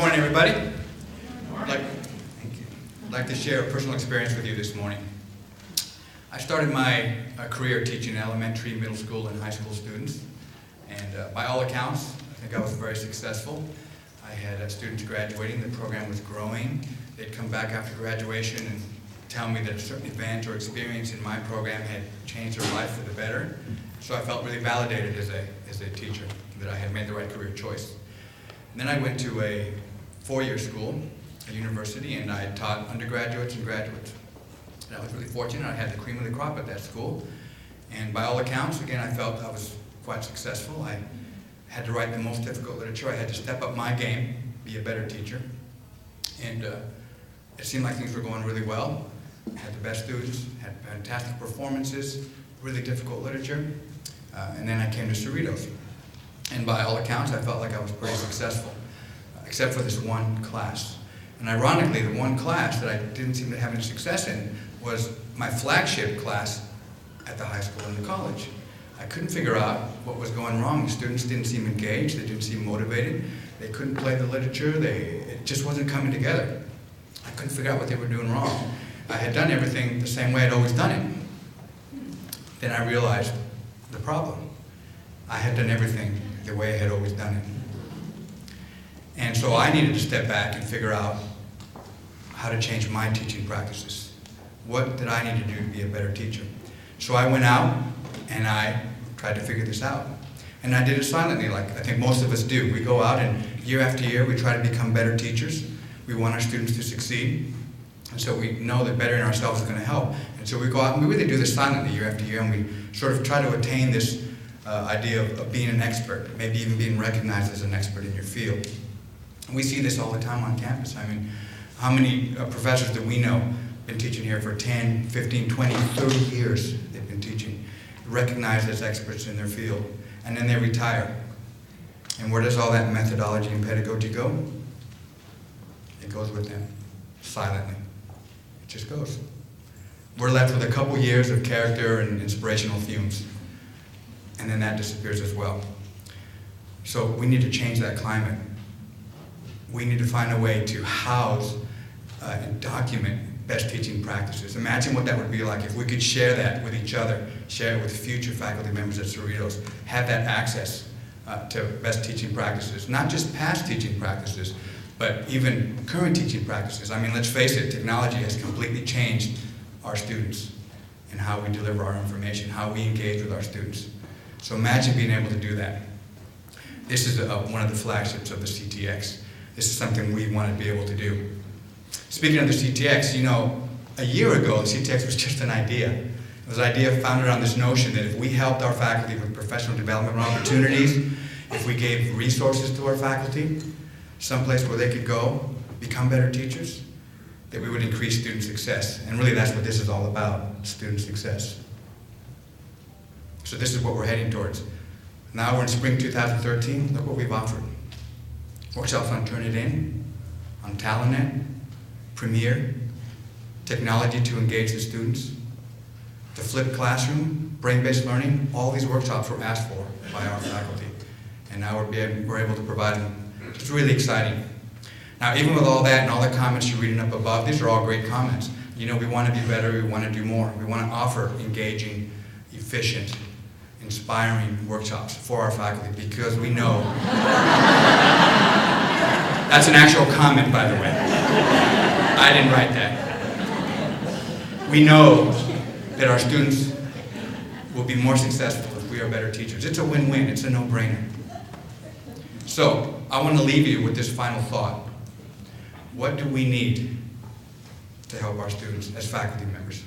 Morning, everybody. I'd like to share a personal experience with you this morning. I started my career teaching elementary, middle school, and high school students, and by all accounts, I think I was very successful. I had students graduating, the program was growing. They'd come back after graduation and tell me that a certain event or experience in my program had changed their life for the better. So I felt really validated as a teacher, that I had made the right career choice. And then I went to a four-year school, a university, and I taught undergraduates and graduates. And I was really fortunate. I had the cream of the crop at that school. And by all accounts, again, I felt I was quite successful. I had to write the most difficult literature. I had to step up my game, be a better teacher. And it seemed like things were going really well. I had the best students, had fantastic performances, really difficult literature. And then I came to Cerritos. And by all accounts, I felt like I was pretty successful, except for this one class. And ironically, the one class that I didn't seem to have any success in was my flagship class at the high school and the college. I couldn't figure out what was going wrong. The students didn't seem engaged, they didn't seem motivated, they couldn't play the literature, it just wasn't coming together. I couldn't figure out what they were doing wrong. I had done everything the same way I'd always done it. Then I realized the problem. I had done everything the way I had always done it. And so I needed to step back and figure out how to change my teaching practices. What did I need to do to be a better teacher? So I went out and I tried to figure this out. And I did it silently, like I think most of us do. We go out and year after year we try to become better teachers. We want our students to succeed. And so we know that bettering ourselves is going to help. And so we go out and we really do this silently year after year, and we sort of try to attain this idea of being an expert, maybe even being recognized as an expert in your field. And we see this all the time on campus. I mean, how many professors do we know been teaching here for 10, 15, 20, 30 years they've been teaching, recognized as experts in their field, and then they retire. And where does all that methodology and pedagogy go? It goes with them, silently. It just goes. We're left with a couple years of character and inspirational fumes, and then that disappears as well. So we need to change that climate. We need to find a way to house and document best teaching practices. Imagine what that would be like if we could share that with each other, share it with future faculty members at Cerritos, have that access to best teaching practices, not just past teaching practices, but even current teaching practices. I mean, let's face it, technology has completely changed our students and how we deliver our information, how we engage with our students. So imagine being able to do that. This is one of the flagships of the CTX. This is something we want to be able to do. Speaking of the CTX, you know, a year ago, the CTX was just an idea. It was an idea founded on this notion that if we helped our faculty with professional development opportunities, if we gave resources to our faculty, someplace where they could go, become better teachers, that we would increase student success. And really that's what this is all about, student success. So this is what we're heading towards. Now we're in spring 2013, look what we've offered. Workshops on Turnitin, on TalentNet, Premier, technology to engage the students, the flipped classroom, brain-based learning, all these workshops were asked for by our faculty. And now we're able to provide them. It's really exciting. Now, even with all that and all the comments you're reading up above, these are all great comments. You know, we want to be better, we want to do more. We want to offer engaging, efficient, inspiring workshops for our faculty because we know. That's an actual comment, by the way. I didn't write that. We know that our students will be more successful if we are better teachers. It's a win-win, it's a no-brainer. So, I want to leave you with this final thought. What do we need to help our students as faculty members?